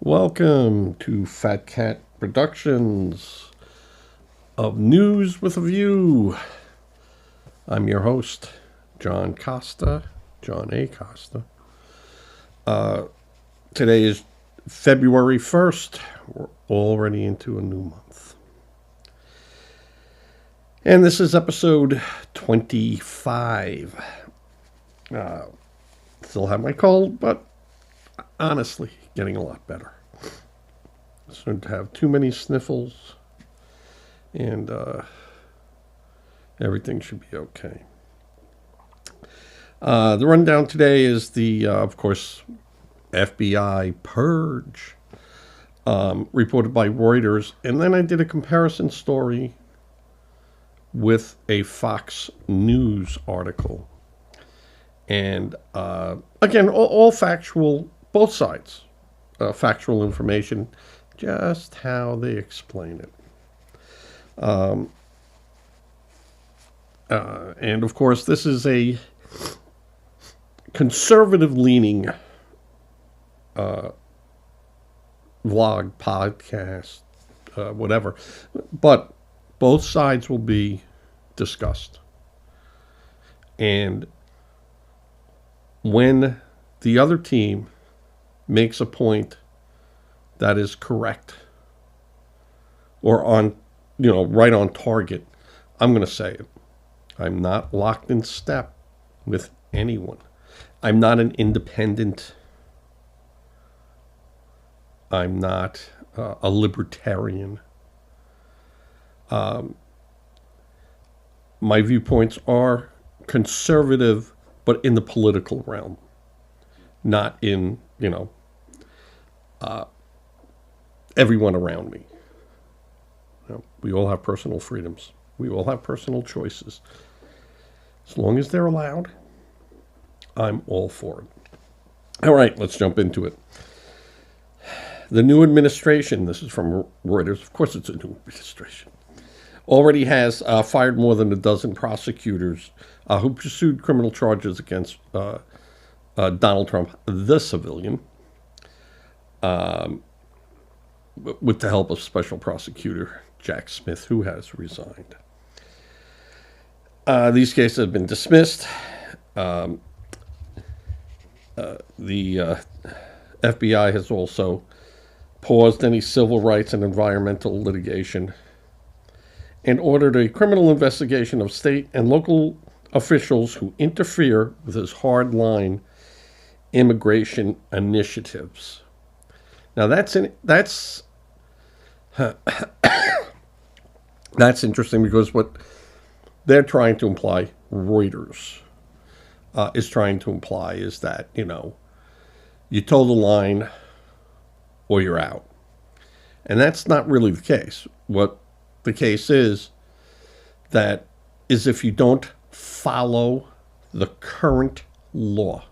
Welcome to Fat Cat Productions of News with a View. I'm your host, John A. Costa. Today is February 1st. We're already into a new month. And this is episode 25. Still have my cold, but honestly, getting a lot better. Started to have too many sniffles, and everything should be okay. The rundown today is the, of course, FBI purge, reported by Reuters, and then I did a comparison story with a Fox News article. And again, all factual, both sides, factual information, just how they explain it. And of course, this is a conservative-leaning vlog, podcast, whatever. But both sides will be discussed. And when the other team makes a point that is correct or on, right on target, I'm going to say it. I'm not locked in step with anyone. I'm not an independent. I'm not a libertarian. My viewpoints are conservative, but in the political realm, not in, everyone around me. We all have personal freedoms. We all have personal choices. As long as they're allowed, I'm all for it. All right, let's jump into it. The new administration, this is from Reuters, of course it's a new administration, already has fired more than a dozen prosecutors who pursued criminal charges against Donald Trump, the civilian, with the help of Special Prosecutor Jack Smith, who has resigned. These cases have been dismissed. The FBI has also paused any civil rights and environmental litigation and ordered a criminal investigation of state and local officials who interfere with his hardline immigration initiatives. Now that's interesting because what they're trying to imply, Reuters is trying to imply, is that, you toe the line or you're out. And that's not really the case. What the case is that is if you don't follow the current law,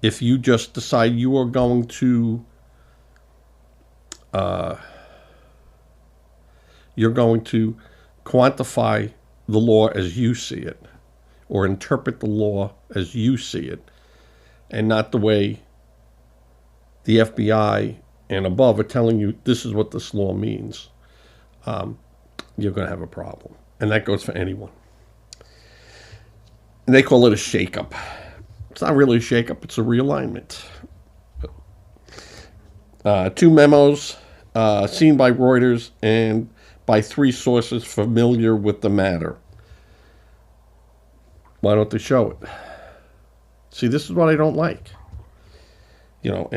if you just decide you are going to you're going to quantify the law as you see it, or interpret the law as you see it, and not the way the FBI and above are telling you this is what this law means, you're going to have a problem. And that goes for anyone. And they call it a shakeup. It's not really a shakeup, it's a realignment. Two memos seen by Reuters and by three sources familiar with the matter. Why don't they show it? See, this is what I don't like. But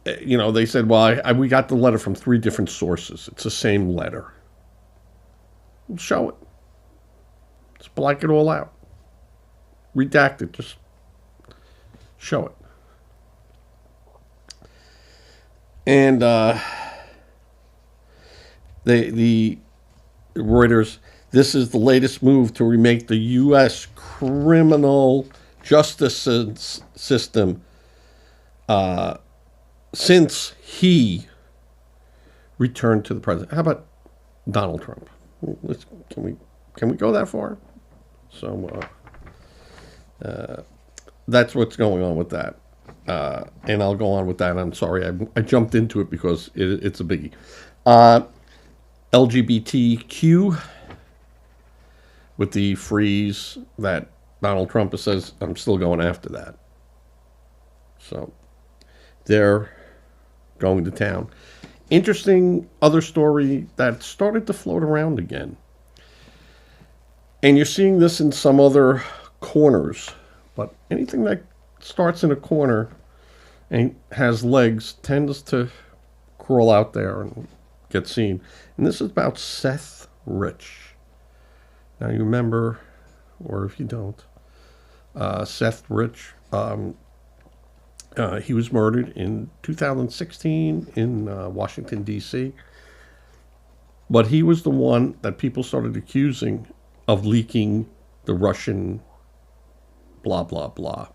they said, well, we got the letter from three different sources. It's the same letter. We'll show it. Just black it all out. Redact it. Just show it. And the Reuters, this is the latest move to remake the U.S. criminal justice system since he returned to the president. How about Donald Trump? Can we go that far? So that's what's going on with that. And I'll go on with that. I'm sorry, I jumped into it because it's a biggie. Uh, LGBTQ with the freeze that Donald Trump says, I'm still going after that. So they're going to town. Interesting other story that started to float around again. And you're seeing this in some other corners, but anything that starts in a corner and has legs tends to crawl out there and get seen. And this is about Seth Rich. Now you remember, or if you don't, Seth Rich, he was murdered in 2016 in Washington, D.C. But he was the one that people started accusing of leaking the Russian blah, blah, blah.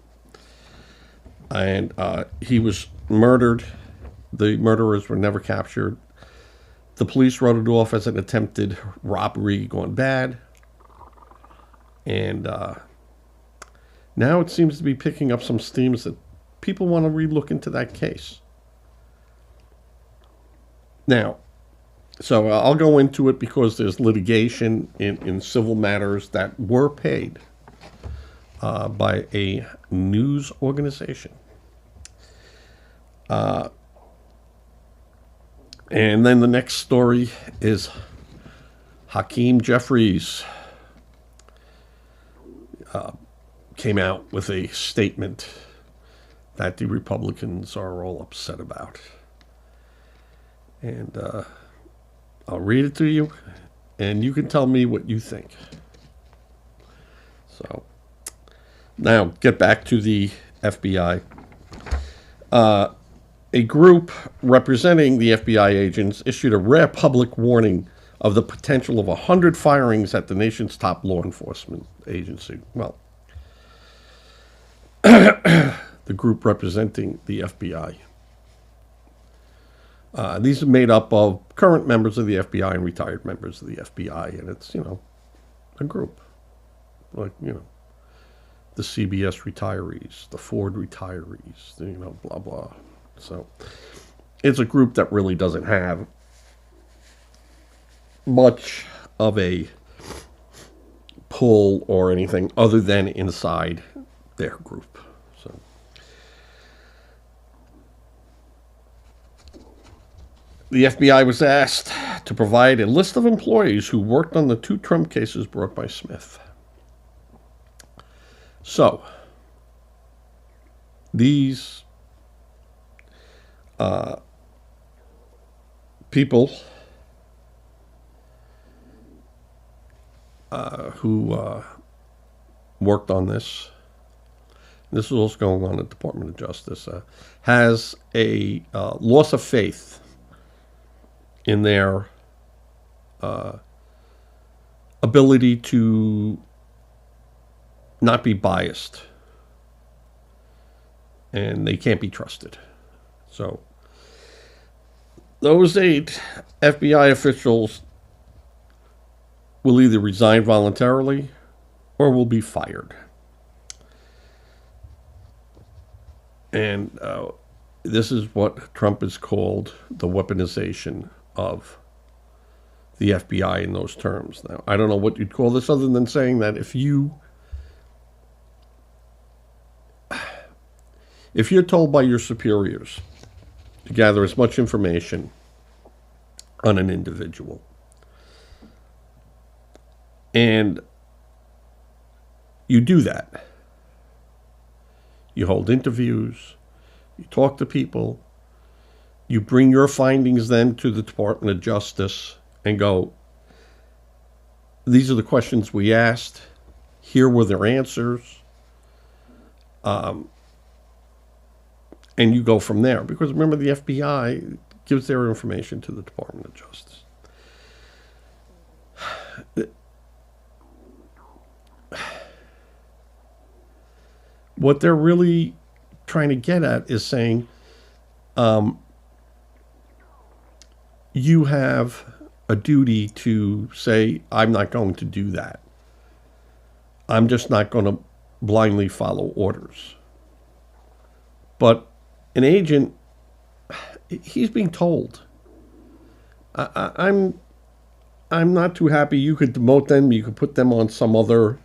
And he was murdered. The murderers were never captured. The police wrote it off as an attempted robbery gone bad. And now it seems to be picking up some steams that people want to relook into that case. Now, so I'll go into it because there's litigation in civil matters that were paid by a news organization. And then the next story is Hakeem Jeffries came out with a statement that the Republicans are all upset about. And I'll read it to you, and you can tell me what you think. So, now get back to the FBI. A group representing the FBI agents issued a rare public warning of the potential of 100 firings at the nation's top law enforcement agency. Well, the group representing the FBI. These are made up of current members of the FBI and retired members of the FBI, and it's, a group. Like, the CBS retirees, the Ford retirees, blah, blah. So it's a group that really doesn't have much of a pull or anything other than inside their group. So the FBI was asked to provide a list of employees who worked on the 2 Trump cases brought by Smith. So these people who worked on this is also going on at the Department of Justice, has a loss of faith in their ability to not be biased, and they can't be trusted. So those 8 FBI officials will either resign voluntarily or will be fired. And this is what Trump has called the weaponization of the FBI in those terms. Now, I don't know what you'd call this other than saying that if you're told by your superiors to gather as much information on an individual, and you do that, you hold interviews, you talk to people, you bring your findings then to the Department of Justice and go, these are the questions we asked, here were their answers, and you go from there. Because remember, the FBI gives their information to the Department of Justice. What they're really trying to get at is saying, you have a duty to say, I'm not going to do that. I'm just not going to blindly follow orders. But an agent, he's being told. I'm not too happy. You could demote them. You could put them on some other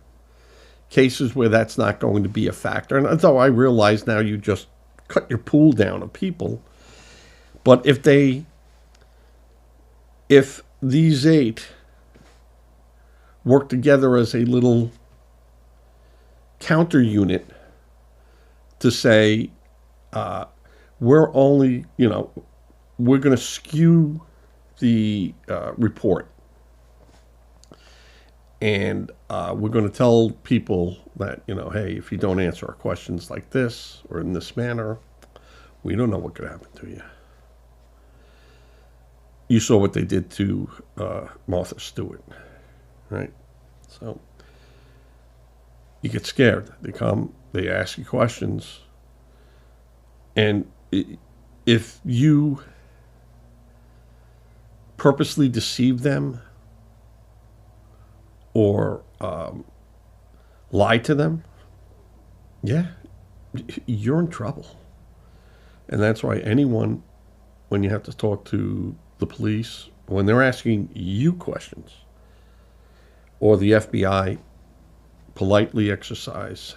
cases where that's not going to be a factor. And though I realize now you just cut your pool down of people. But if these 8 work together as a little counter unit to say, we're only, we're going to skew the report. And we're going to tell people that, hey, if you don't answer our questions like this or in this manner, we don't know what could happen to you. You saw what they did to Martha Stewart, right? So you get scared. They come, they ask you questions. And if you purposely deceive them or lie to them, yeah, you're in trouble. And that's why anyone, when you have to talk to the police, when they're asking you questions, or the FBI, politely exercise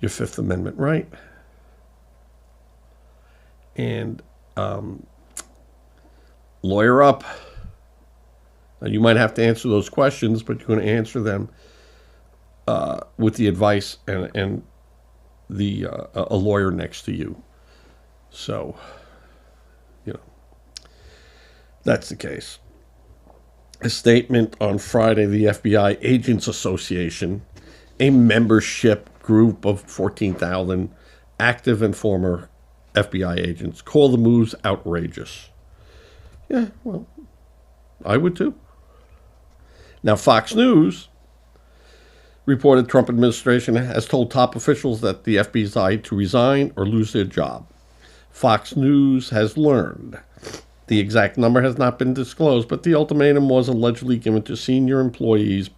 your Fifth Amendment right. And lawyer up. Now, you might have to answer those questions, but you're going to answer them with the advice and the a lawyer next to you. So, that's the case. A statement on Friday, the FBI Agents Association, a membership group of 14,000 active and former FBI agents, call the moves outrageous. Yeah, well, I would too. Now, Fox News reported Trump administration has told top officials that the FBI to resign or lose their job. Fox News has learned. The exact number has not been disclosed, but the ultimatum was allegedly given to senior employees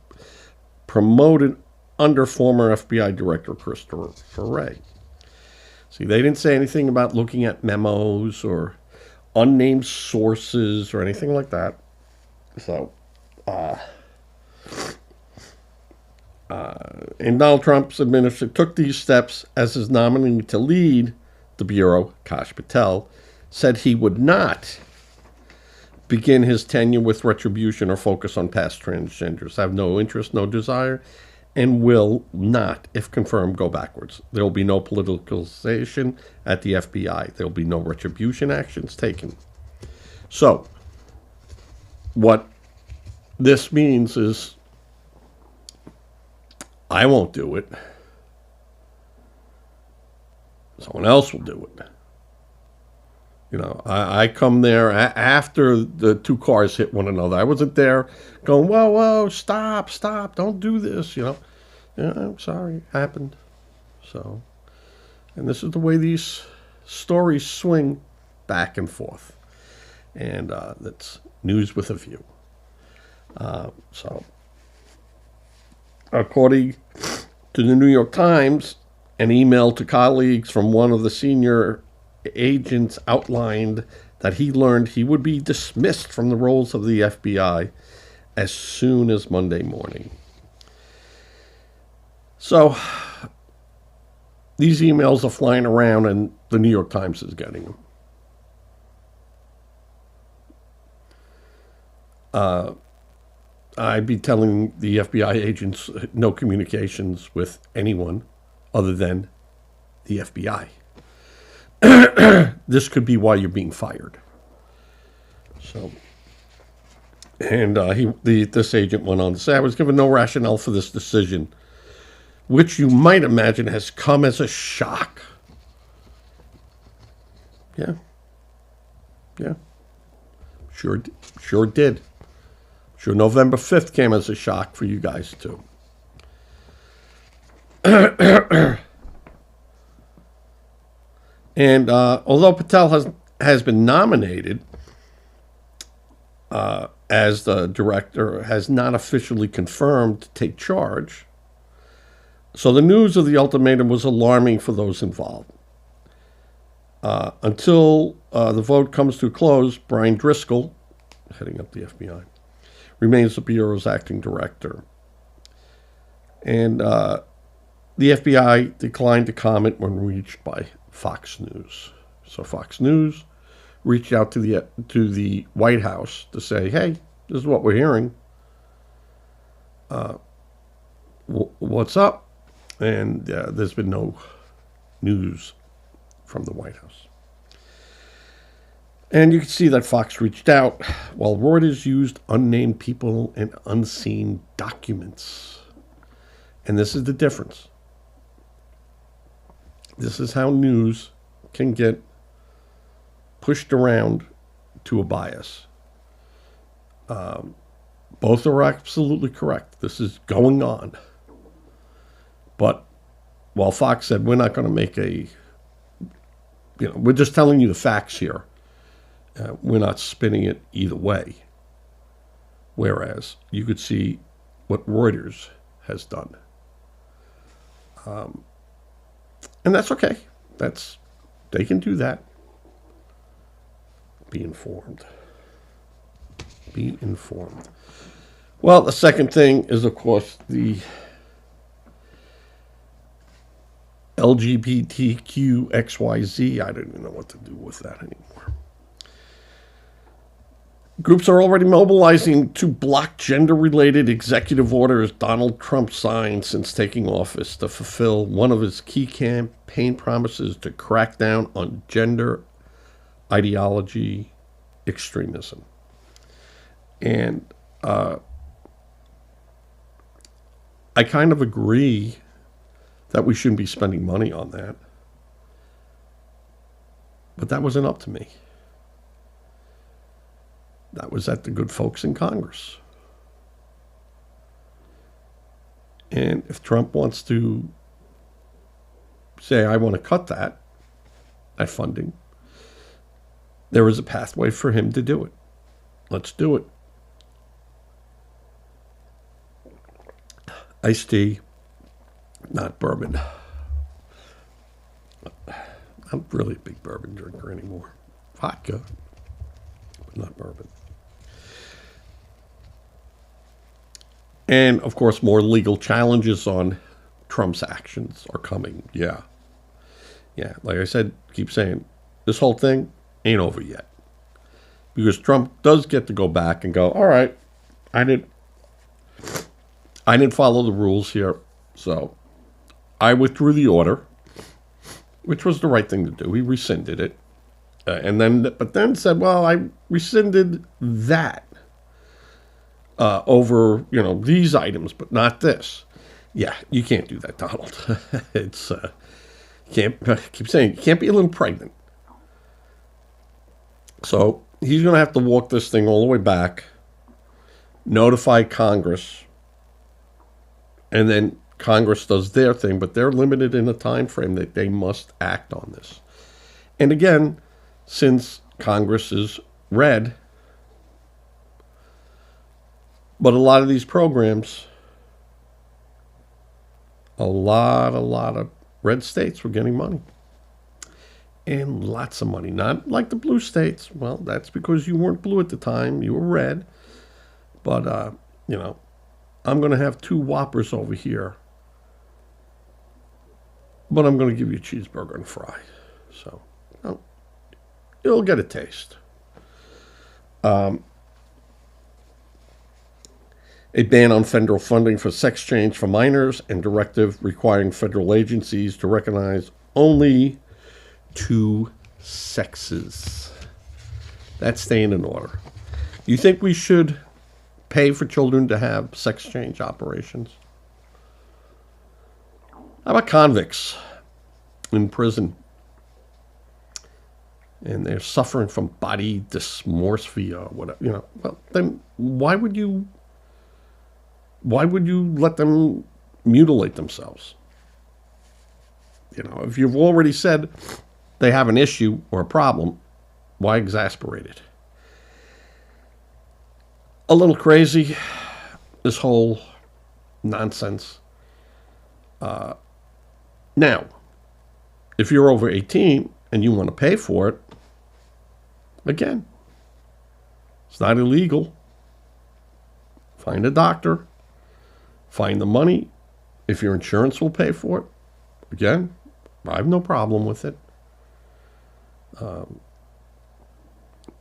promoted under former FBI Director Christopher Wray. See, they didn't say anything about looking at memos or unnamed sources or anything like that. So, and Donald Trump's administration took these steps as his nominee to lead the Bureau, Kash Patel, said he would not begin his tenure with retribution or focus on past transgenders, have no interest, no desire, and will not, if confirmed, go backwards. There will be no politicalization at the FBI. There will be no retribution actions taken. So, what this means is I won't do it. Someone else will do it. I come there after the 2 cars hit one another. I wasn't there going, whoa, stop, don't do this, Yeah, I'm sorry, it happened. So, and this is the way these stories swing back and forth. And that's news with a view. So, according to the New York Times, an email to colleagues from one of the senior agents outlined that he learned he would be dismissed from the roles of the FBI as soon as Monday morning. So, these emails are flying around and the New York Times is getting them. I'd be telling the FBI agents no communications with anyone other than the FBI. This could be why you're being fired. So, and this agent went on to say, I was given no rationale for this decision, which you might imagine has come as a shock. Yeah. Sure did. Sure, November 5th came as a shock for you guys, too. And although Patel has been nominated as the director, has not officially confirmed to take charge, So the news of the ultimatum was alarming for those involved. Until the vote comes to a close, Brian Driscoll, heading up the FBI, remains the Bureau's acting director. And the FBI declined to comment when reached by Fox News. So Fox News reached out to the White House to say, hey, this is what we're hearing. What's up? And there's been no news from the White House. And you can see that Fox reached out while Reuters used unnamed people and unseen documents. And this is the difference. This is how news can get pushed around to a bias. Both are absolutely correct. This is going on. But while Fox said, we're not going to make we're just telling you the facts here. We're not spinning it either way. Whereas you could see what Reuters has done. And that's okay. They can do that. Be informed. Be informed. Well, the second thing is, of course, the LGBTQ XYZ. I don't even know what to do with that anymore. Groups are already mobilizing to block gender-related executive orders Donald Trump signed since taking office to fulfill one of his key campaign promises to crack down on gender ideology extremism. And I kind of agree that we shouldn't be spending money on that. But that wasn't up to me. That was at the good folks in Congress. And if Trump wants to say, I want to cut that funding, there is a pathway for him to do it. Let's do it. Iced tea, not bourbon. I'm really a big bourbon drinker anymore. Vodka, but not bourbon. And, of course, more legal challenges on Trump's actions are coming. Yeah. Like I said, keep saying, this whole thing ain't over yet. Because Trump does get to go back and go, all right, I didn't follow the rules here, so I withdrew the order, which was the right thing to do. He rescinded it. But then said, well, I rescinded that. Over, these items, but not this. Yeah, you can't do that, Donald. It's, keep saying, you can't be a little pregnant. So he's going to have to walk this thing all the way back, notify Congress, and then Congress does their thing, but they're limited in a time frame that they must act on this. And again, since Congress is red, but a lot of these programs, a lot of red states were getting money. And lots of money. Not like the blue states. Well, that's because you weren't blue at the time. You were red. But, I'm going to have 2 Whoppers over here. But I'm going to give you a cheeseburger and fry. So, you'll get a taste. A ban on federal funding for sex change for minors and directive requiring federal agencies to recognize only 2 sexes. That's staying in order. You think we should pay for children to have sex change operations? How about convicts in prison? And they're suffering from body dysmorphia or whatever. Well, then why would you let them mutilate themselves? If you've already said they have an issue or a problem, why exasperate it? A little crazy, this whole nonsense. Now, if you're over 18 and you want to pay for it, again, it's not illegal. Find a doctor. Find the money. If your insurance will pay for it, again, I have no problem with it.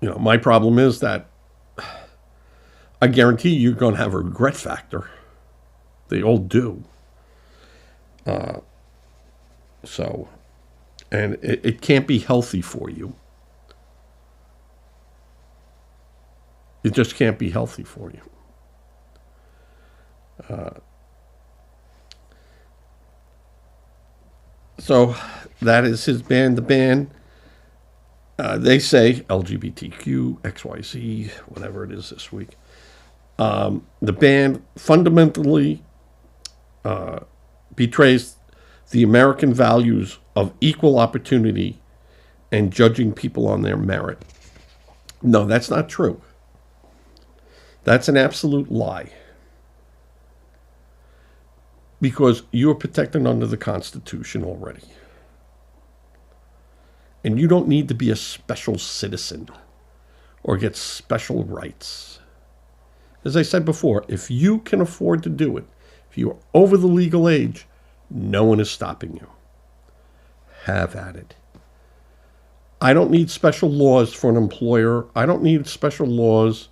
My problem is that I guarantee you're going to have a regret factor. They all do. And it can't be healthy for you. It just can't be healthy for you. So that is his band. The band, they say LGBTQ, XYZ, whatever it is this week. The band fundamentally betrays the American values of equal opportunity and judging people on their merit. No, that's not true. That's an absolute lie. Because you're protected under the Constitution already. And you don't need to be a special citizen or get special rights. As I said before, if you can afford to do it, if you are over the legal age, no one is stopping you. Have at it. I don't need special laws for an employer. I don't need special laws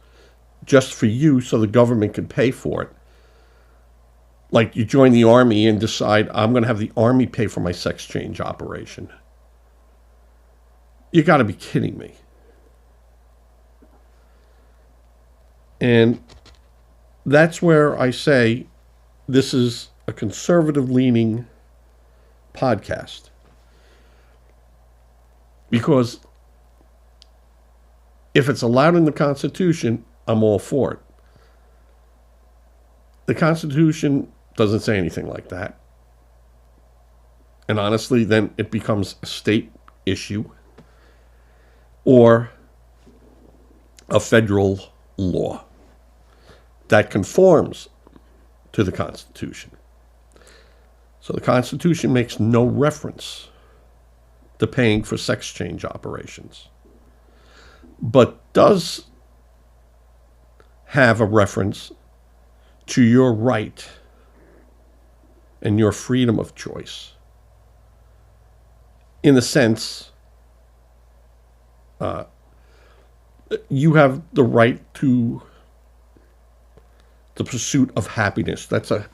just for you so the government can pay for it. Like you join the Army and decide, I'm going to have the Army pay for my sex change operation. You got to be kidding me. And that's where I say this is a conservative-leaning podcast. Because if it's allowed in the Constitution, I'm all for it. The Constitution doesn't say anything like that. And honestly, then it becomes a state issue or a federal law that conforms to the Constitution. So the Constitution makes no reference to paying for sex change operations, but does have a reference to your right and your freedom of choice. In the sense, you have the right to the pursuit of happiness. That's a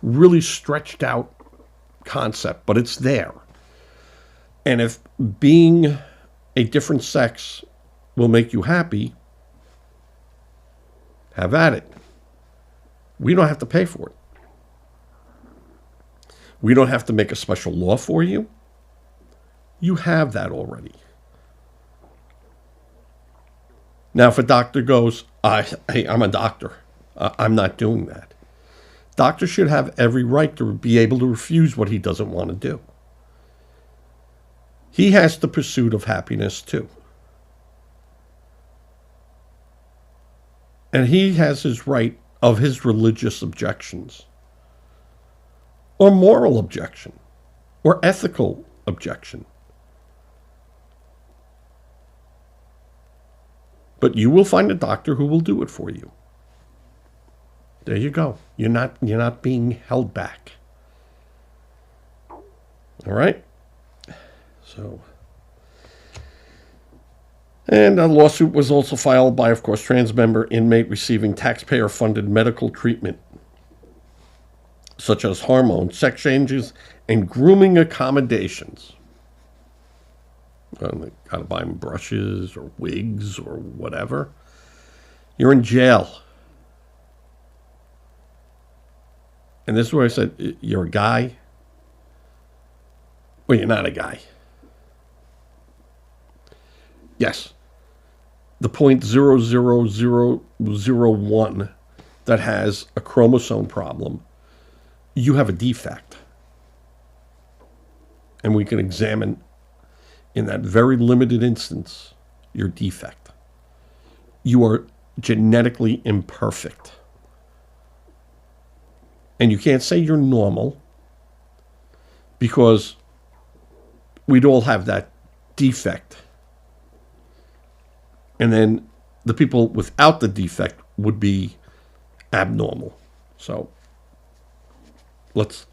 really stretched out concept, but it's there. And if being a different sex will make you happy, have at it. We don't have to pay for it. We don't have to make a special law for you. You have that already. Now, if a doctor goes, hey, I'm a doctor. I'm not doing that. Doctors should have every right to be able to refuse what he doesn't want to do. He has the pursuit of happiness too. And he has his right of his religious objections, or moral objection, or ethical objection. But you will find a doctor who will do it for you. There you go. You're not being held back. All right? So, and a lawsuit was also filed by, of course, trans member inmate receiving taxpayer-funded medical treatment, such as hormones, sex changes, and grooming accommodations. They got to buy them brushes or wigs or whatever. You're in jail. And this is where I said, you're a guy. Well, you're not a guy. Yes. The 0.00001 that has a chromosome problem, you have a defect. And we can examine, in that very limited instance, your defect. You are genetically imperfect. And you can't say you're normal because we'd all have that defect. And then the people without the defect would be abnormal. So let's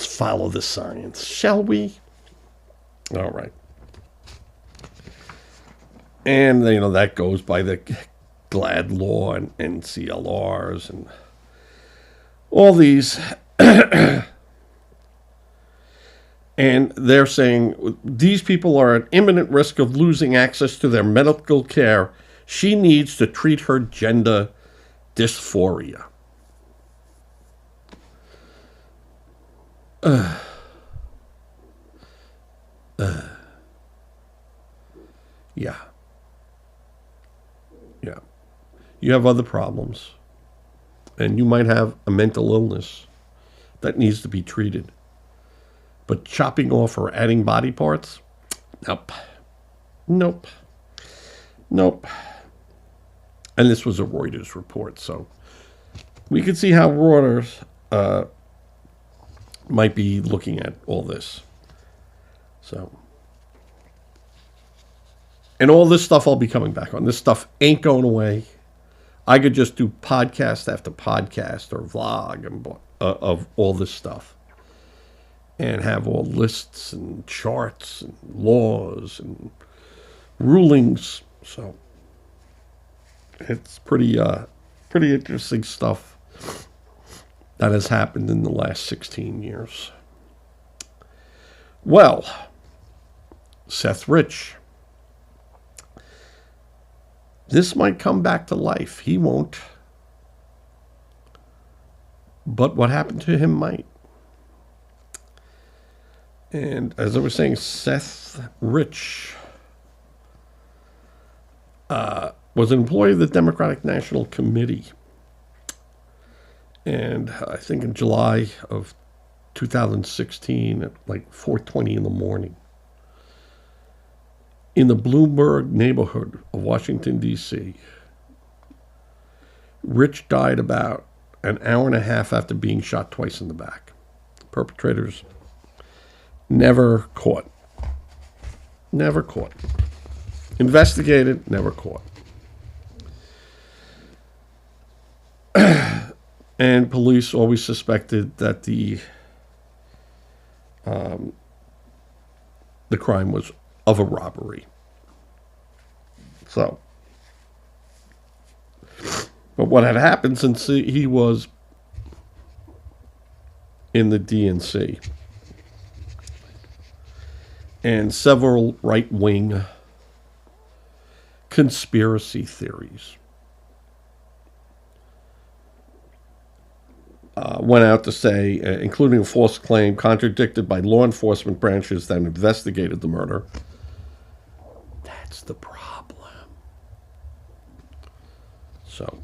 follow the science, shall we? All right. And, that goes by the GLAD law and CLRs and all these. And they're saying these people are at imminent risk of losing access to their medical care. She needs to treat her gender dysphoria. Yeah. Yeah. You have other problems. And you might have a mental illness that needs to be treated. But chopping off or adding body parts? Nope. Nope. Nope. And this was a Reuters report, so we could see how Reuters might be looking at all this. So, and all this stuff I'll be coming back on. This stuff ain't going away. I could just do podcast after podcast or vlog of all this stuff and have all lists and charts and laws and rulings. So it's pretty interesting stuff that has happened in the last 16 years. Well, Seth Rich. This might come back to life. He won't. But what happened to him might. And as I was saying, Seth Rich was an employee of the Democratic National Committee. And I think in July of 2016 at like 4:20 in the morning, in the Bloomberg neighborhood of Washington, D.C., Rich died about an hour and a half after being shot twice in the back. Perpetrators never caught. Never caught. Investigated, never caught. And police always suspected that the crime was of a robbery. So, but what had happened since he was in the DNC, and several right-wing conspiracy theories went out to say, including a false claim contradicted by law enforcement branches that investigated the murder. That's the problem. So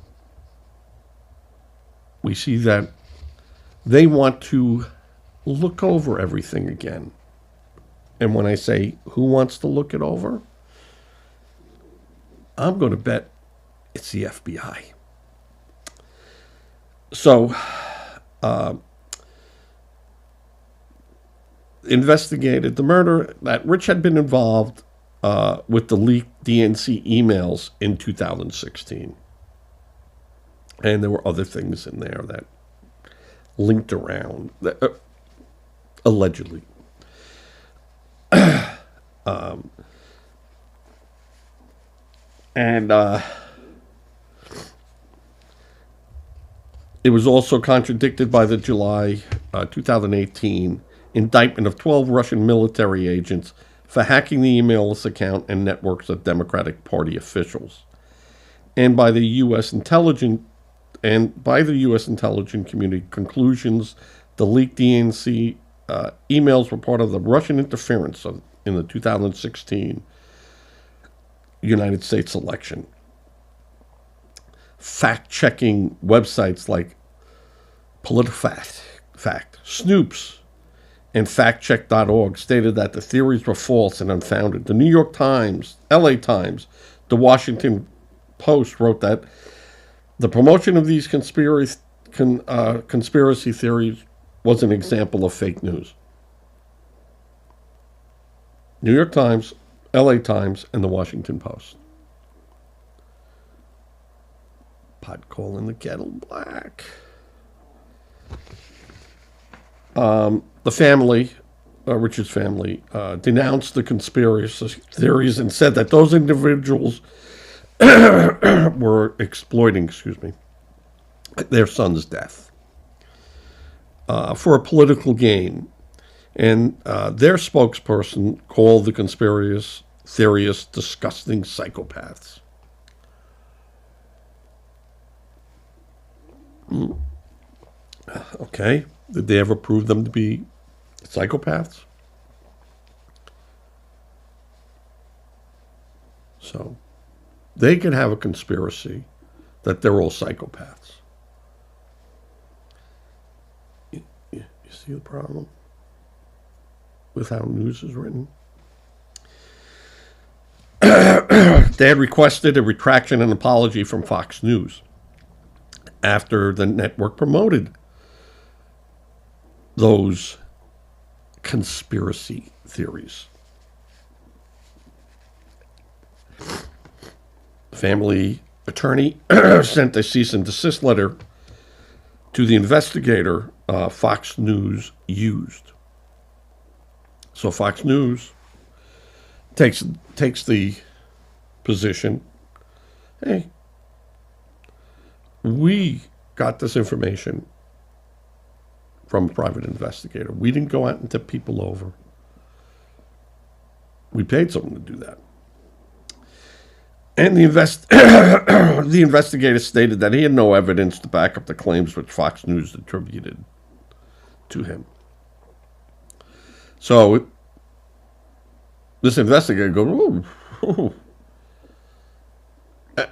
we see that they want to look over everything again. And when I say who wants to look it over, I'm going to bet it's the FBI. So, investigated the murder, that Rich had been involved with the leaked DNC emails in 2016. And there were other things in there that linked around, allegedly. It was also contradicted by the July 2018 indictment of 12 Russian military agents for hacking the email account and networks of Democratic Party officials, and by the U.S. intelligence community conclusions. The leaked DNC emails were part of the Russian interference in the 2016 United States election. Fact-checking websites like PolitiFact, Snoops, and factcheck.org stated that the theories were false and unfounded. The New York Times, LA Times, the Washington Post wrote that the promotion of these conspiracy conspiracy theory was an example of fake news? New York Times, LA Times, and the Washington Post. Pot calling the kettle black. The family, Richard's family, denounced the conspiracy theories and said that those individuals were exploiting, their son's death for a political gain. And their spokesperson called the conspiracy theorists disgusting psychopaths. Okay. Did they ever prove them to be psychopaths? So they could have a conspiracy that they're all psychopaths. You see the problem with how news is written? They had requested a retraction and apology from Fox News after the network promoted those conspiracy theories. Family attorney sent a cease and desist letter to the investigator Fox News used. So Fox News takes the position, hey, we got this information from a private investigator. We didn't go out and tip people over. We paid someone to do that. And the investigator stated that he had no evidence to back up the claims which Fox News attributed to him. So this investigator goes, oh,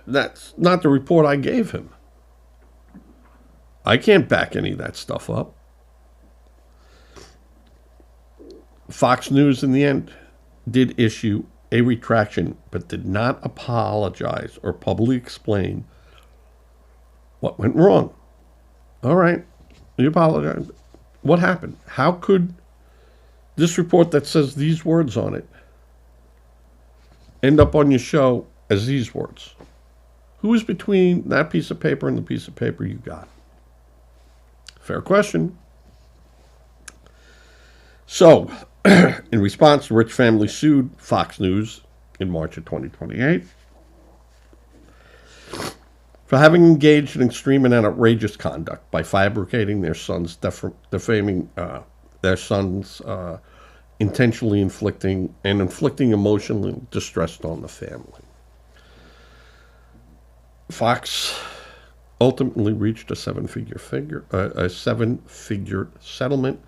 that's not the report I gave him. I can't back any of that stuff up. Fox News, in the end, did issue a retraction, but did not apologize or publicly explain what went wrong. All right, you apologize. What happened? How could this report that says these words on it end up on your show as these words? Who is between that piece of paper and the piece of paper you got? Fair question. So, in response, the Rich family sued Fox News in March of 2028 for having engaged in extreme and outrageous conduct by fabricating their son's defaming their son's intentionally inflicting emotional distress on the family. Fox ultimately reached a seven-figure settlement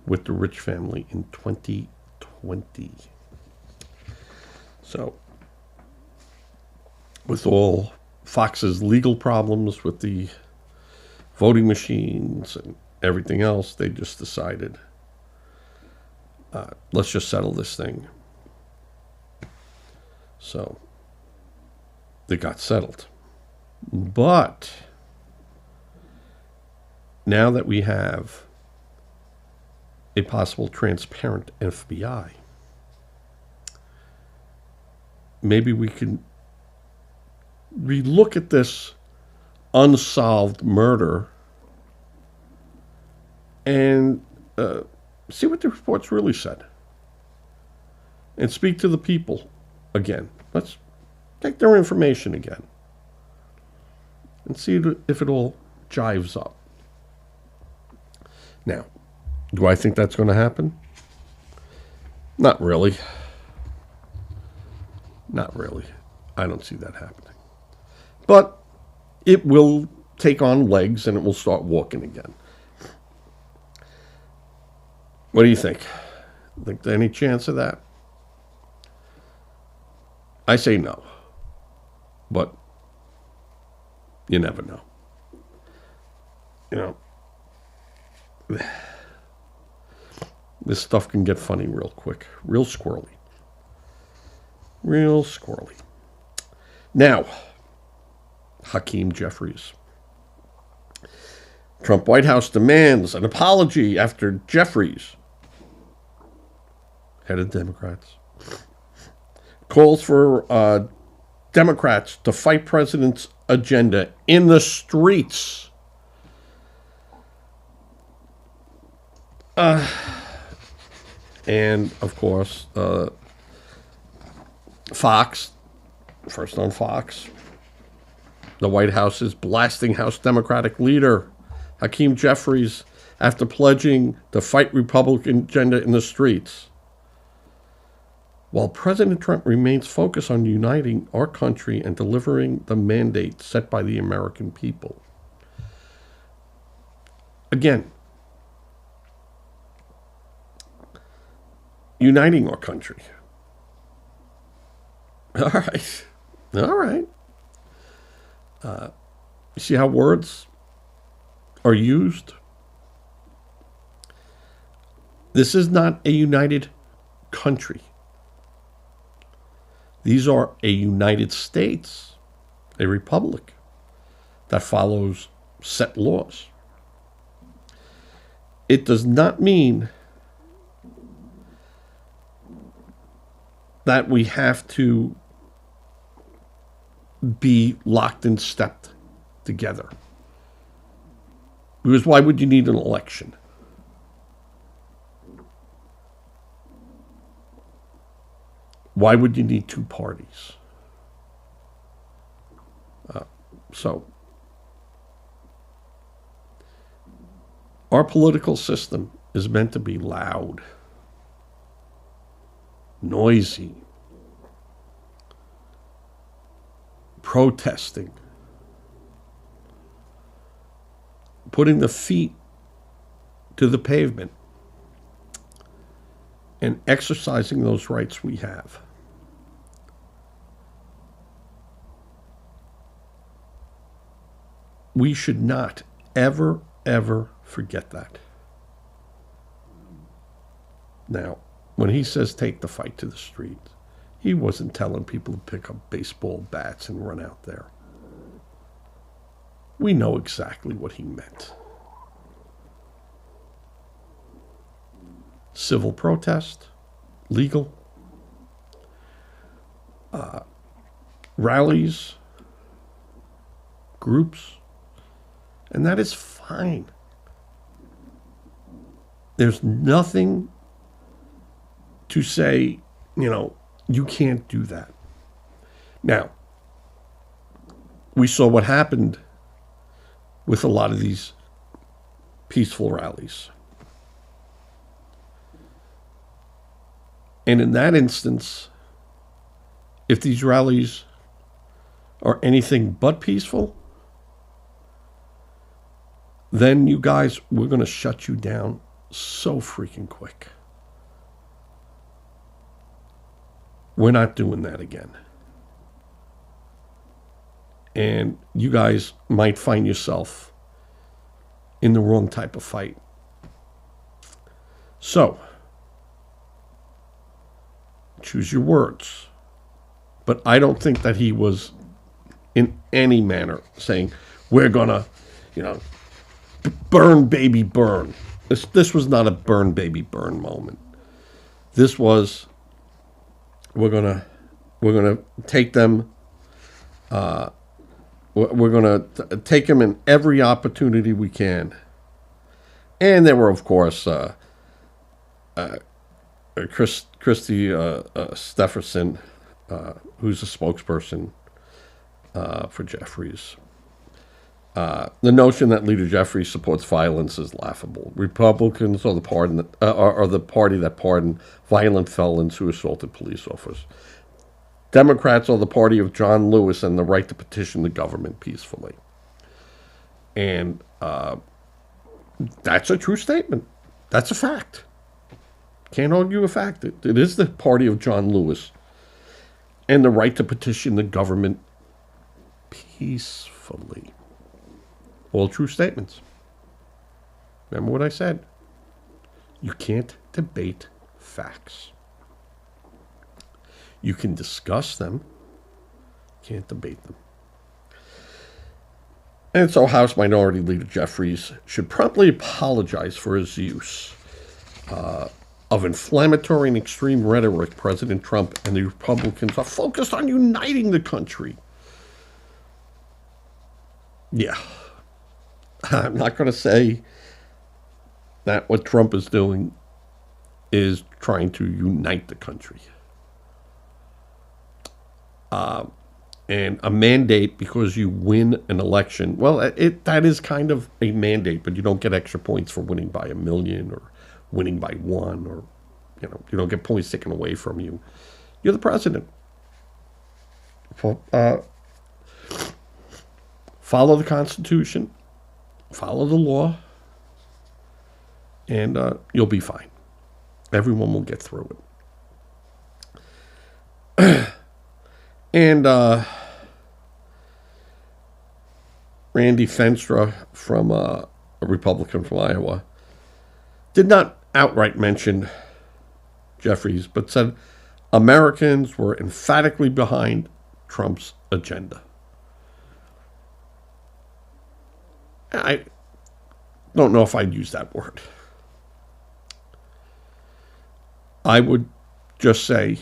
with the Rich family in 2020. So, with all Fox's legal problems with the voting machines and everything else, they just decided, let's just settle this thing. So, they got settled. But now that we have a possible transparent FBI, maybe we can relook at this unsolved murder and see what the reports really said. And speak to the people again. Let's take their information again and see if it all jives up. Now, do I think that's going to happen? Not really. Not really. I don't see that happening. But it will take on legs and it will start walking again. What do you think? Think there's any chance of that? I say no. But you never know. You know, this stuff can get funny real quick, real squirrely. Real squirrely. Now, Hakeem Jeffries. Trump White House demands an apology after Jeffries, head of Democrats, calls for Democrats to fight president's agenda in the streets. And, of course, Fox, first on Fox, the White House is blasting House Democratic leader Hakeem Jeffries after pledging to fight Republican agenda in the streets. While President Trump remains focused on uniting our country and delivering the mandate set by the American people. Again, uniting our country. All right. All right. You see how words are used? This is not a united country. These are a United States, a republic that follows set laws. It does not mean that we have to be locked and stepped together. Because why would you need an election? Why would you need two parties? So, our political system is meant to be loud, noisy, protesting, putting the feet to the pavement, and exercising those rights we have. We should not ever, ever forget that. Now, when he says take the fight to the street, he wasn't telling people to pick up baseball bats and run out there. We know exactly what he meant. Civil protest, legal, rallies, groups, and that is fine. There's nothing to say, you can't do that. Now, we saw what happened with a lot of these peaceful rallies. And in that instance, if these rallies are anything but peaceful, then you guys, we're going to shut you down so freaking quick. We're not doing that again. And you guys might find yourself in the wrong type of fight. So, choose your words. But I don't think that he was in any manner saying, we're going to, burn baby burn. This was not a burn baby burn moment. This was, we're gonna take them. We're gonna take them in every opportunity we can. And there were, of course, Christy Stefferson, who's a spokesperson for Jeffries. The notion that Leader Jeffries supports violence is laughable. Republicans are the party that pardoned violent felons who assaulted police officers. Democrats are the party of John Lewis and the right to petition the government peacefully. And that's a true statement. That's a fact. Can't argue a fact. It is the party of John Lewis and the right to petition the government peacefully. All true statements. Remember what I said? You can't debate facts. You can discuss them, can't debate them. And so House Minority Leader Jeffries should promptly apologize for his use of inflammatory and extreme rhetoric. President Trump and the Republicans are focused on uniting the country. Yeah. I'm not going to say that what Trump is doing is trying to unite the country. And a mandate because you win an election, well, that is kind of a mandate, but you don't get extra points for winning by 1 million or winning by 1, or you don't get points taken away from you. You're the president. Follow the Constitution, follow the law, and you'll be fine. Everyone will get through it. And Randy Fenstra, from a Republican from Iowa, did not outright mention Jeffries, but said Americans were emphatically behind Trump's agenda. I don't know if I'd use that word. I would just say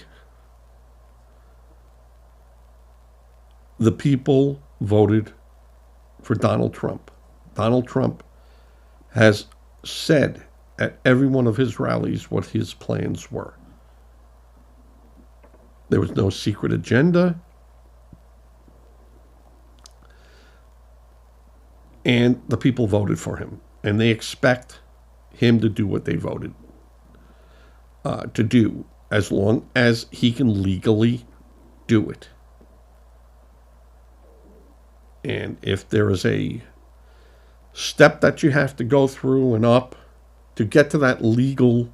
the people voted for Donald Trump. Donald Trump has said at every one of his rallies what his plans were. There was no secret agenda. And the people voted for him. And they expect him to do what they voted to do, as long as he can legally do it. And if there is a step that you have to go through and up to get to that legal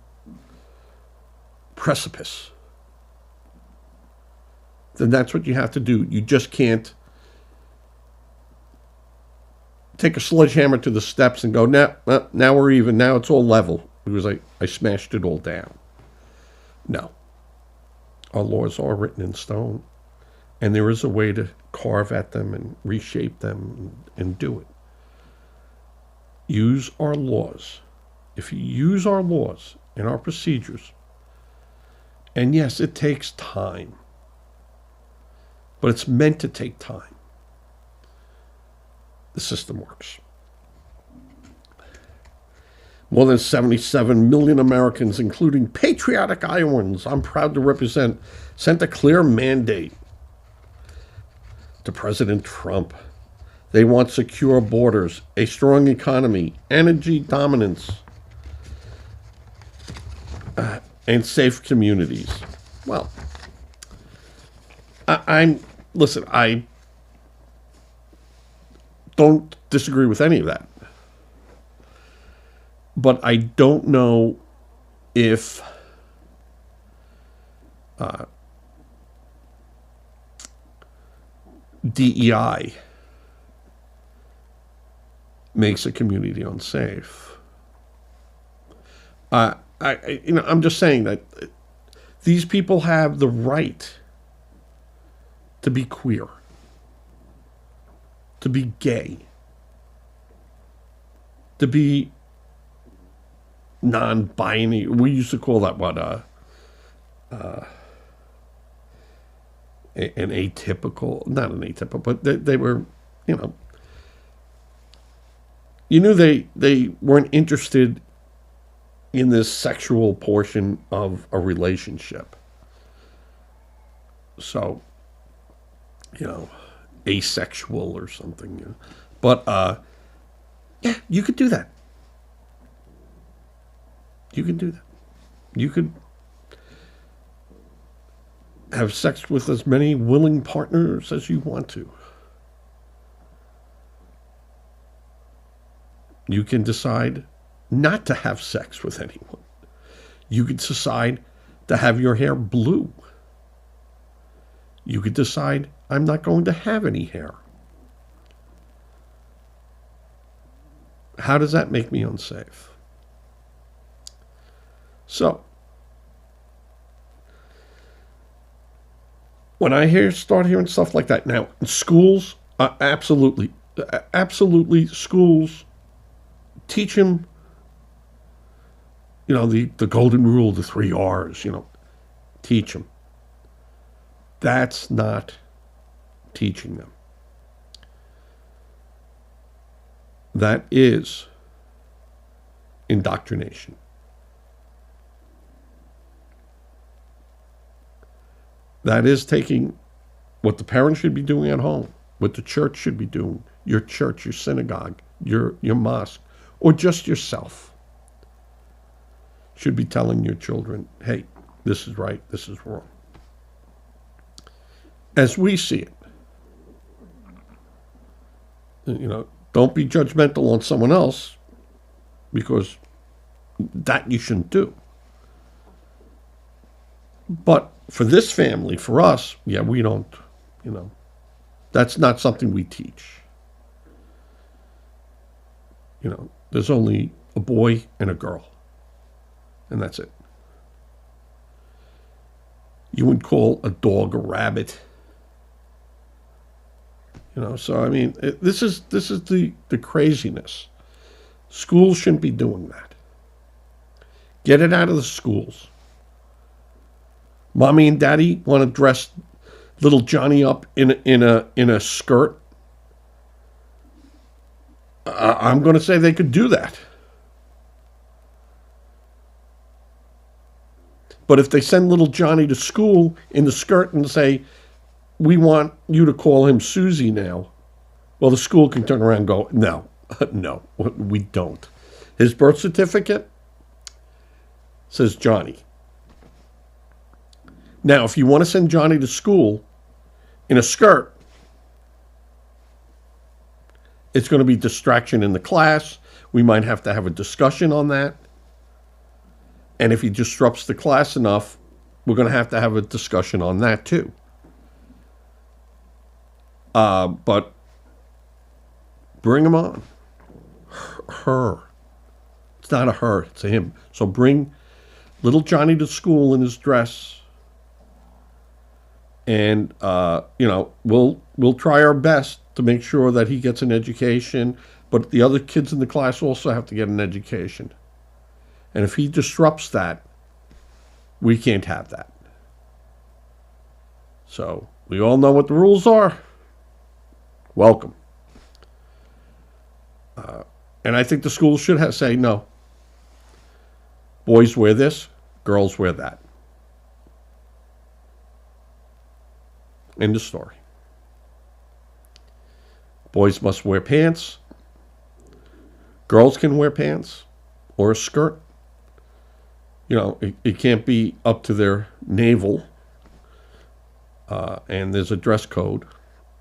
precipice, then that's what you have to do. You just can't take a sledgehammer to the steps and go, now we're even, now it's all level, because I smashed it all down. No. Our laws are written in stone, and there is a way to carve at them and reshape them and do it. Use our laws. If you use our laws and our procedures, and yes, it takes time, but it's meant to take time, the system works. More than 77 million Americans, including patriotic Iowans I'm proud to represent, sent a clear mandate to President Trump. They want secure borders, a strong economy, energy dominance, and safe communities. Well, I don't disagree with any of that. But I don't know if DEI makes a community unsafe. I'm just saying that these people have the right to be queer, to be gay, to be non-binary. We used to call that an atypical, not an atypical, but they were, you knew they weren't interested in this sexual portion of a relationship. So, asexual or something. But, yeah, you could do that. You can do that. You could have sex with as many willing partners as you want to. You can decide not to have sex with anyone. You could decide to have your hair blue. You could decide, I'm not going to have any hair. How does that make me unsafe? So, when I start hearing stuff like that, now, in schools, absolutely, Absolutely, schools teach them, the golden rule, the 3 R's, teach them. That's not teaching them. That is indoctrination. That is taking what the parents should be doing at home, what the church should be doing, your church, your synagogue, your mosque, or just yourself, should be telling your children, hey, this is right, this is wrong. As we see it, don't be judgmental on someone else, because that you shouldn't do. But for this family, for us, we don't, that's not something we teach. There's only a boy and a girl, and that's it. You would call a dog a rabbit. So I mean, this is the craziness. Schools shouldn't be doing that. Get it out of the schools. Mommy and Daddy want to dress little Johnny up in a skirt. I'm going to say they could do that. But if they send little Johnny to school in the skirt and say, we want you to call him Susie now, well, the school can turn around and go, no, no, we don't. His birth certificate says Johnny. Now, if you want to send Johnny to school in a skirt, it's going to be distraction in the class. We might have to have a discussion on that. And if he disrupts the class enough, we're going to have a discussion on that too. But bring him on. Her. It's not a her, it's a him. So bring little Johnny to school in his dress. And, we'll try our best to make sure that he gets an education. But the other kids in the class also have to get an education. And if he disrupts that, we can't have that. So we all know what the rules are. Welcome. And I think the schools should say, no, boys wear this, girls wear that. End of story. Boys must wear pants. Girls can wear pants or a skirt. It can't be up to their navel. And there's a dress code,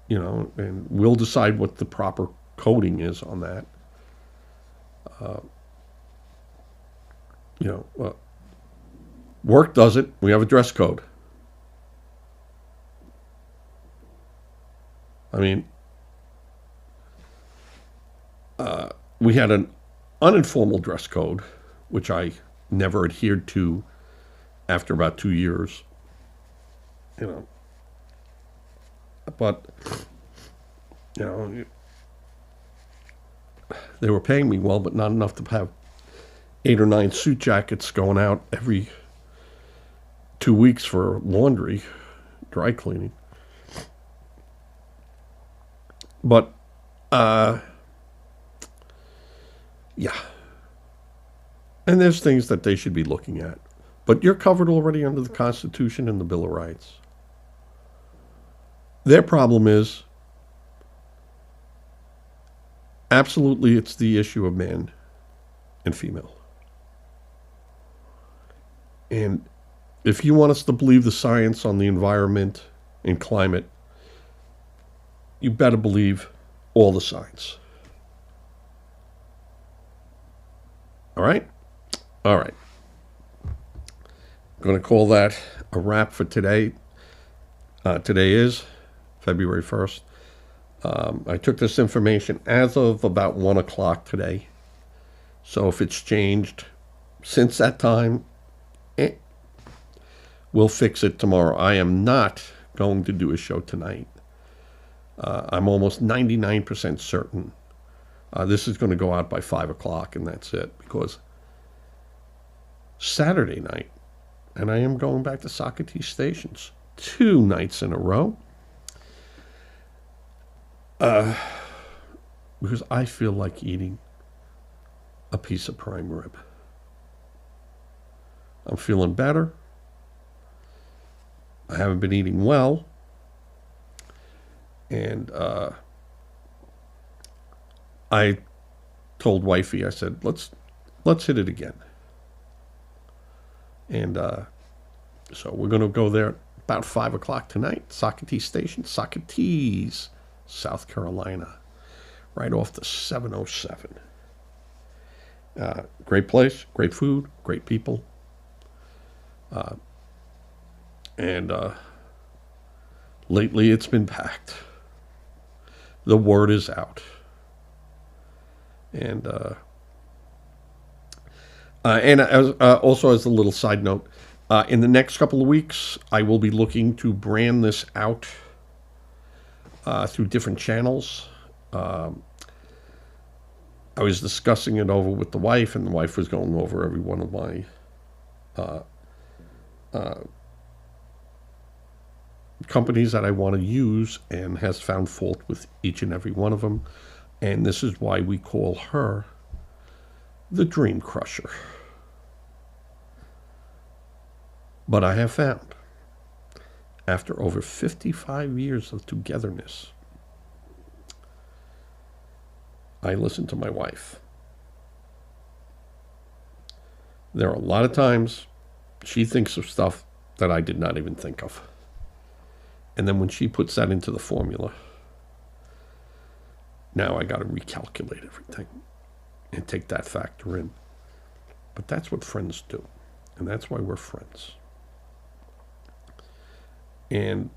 and we'll decide what the proper coding is on that. Work does it. We have a dress code. I mean, we had an uninformal dress code, which I never adhered to after about 2 years. But, they were paying me well, but not enough to have 8 or 9 suit jackets going out every 2 weeks for laundry, dry cleaning. But, yeah. And there's things that they should be looking at. But you're covered already under the Constitution and the Bill of Rights. Their problem is, absolutely, it's the issue of man and female. And if you want us to believe the science on the environment and climate, you better believe all the science. All right? All right. I'm going to call that a wrap for today. Today is February 1st. I took this information as of about 1 o'clock today. So if it's changed since that time, we'll fix it tomorrow. I am not going to do a show tonight. I'm almost 99% certain this is going to go out by 5 o'clock, and that's it. Because Saturday night, and I am going back to Socrates Stations 2 nights in a row, because I feel like eating a piece of prime rib. I'm feeling better. I haven't been eating well. And I told wifey, I said, let's hit it again. And so we're going to go there about 5 o'clock tonight. Socrates Station, Socrates, South Carolina, right off the 707. Great place, great food, great people. And lately it's been packed. The word is out. And also as a little side note, in the next couple of weeks, I will be looking to brand this out through different channels. I was discussing it over with the wife, and the wife was going over every one of my companies that I want to use, and has found fault with each and every one of them. And this is why we call her the Dream Crusher. But I have found, after over 55 years of togetherness, I listen to my wife. There are a lot of times she thinks of stuff that I did not even think of. And then when she puts that into the formula, now I got to recalculate everything and take that factor in. But that's what friends do. And that's why we're friends. And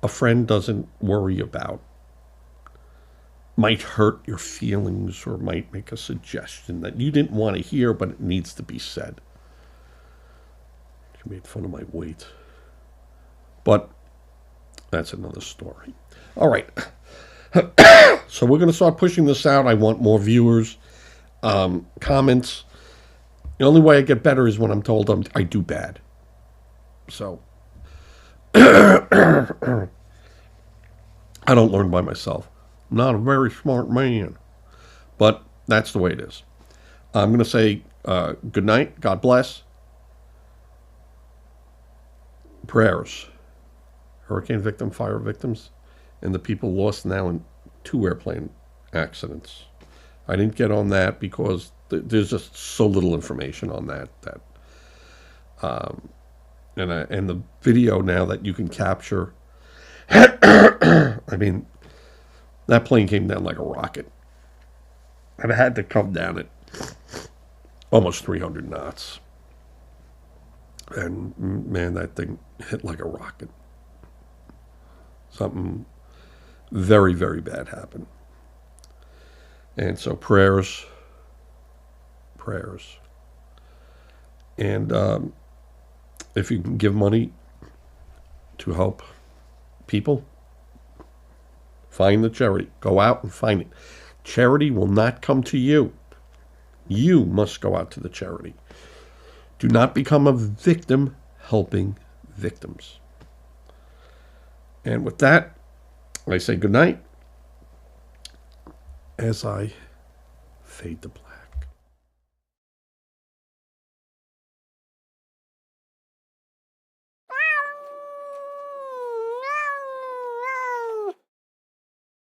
a friend doesn't worry about, might hurt your feelings or might make a suggestion that you didn't want to hear, but it needs to be said. She made fun of my weight. But that's another story. All right. So we're going to start pushing this out. I want more viewers, comments. The only way I get better is when I'm told I do bad. So I don't learn by myself. I'm not a very smart man. But that's the way it is. I'm going to say good night. God bless. Prayers. Hurricane victim, fire victims, and the people lost now in 2 airplane accidents. I didn't get on that because there's just so little information on that. And the video now that you can capture, I mean, that plane came down like a rocket. And it had to come down at almost 300 knots. And man, that thing hit like a rocket. Something very, very bad happened. And so prayers. And if you can give money to help people, find the charity. Go out and find it. Charity will not come to you. You must go out to the charity. Do not become a victim helping victims. And with that, I say good night as I fade to black.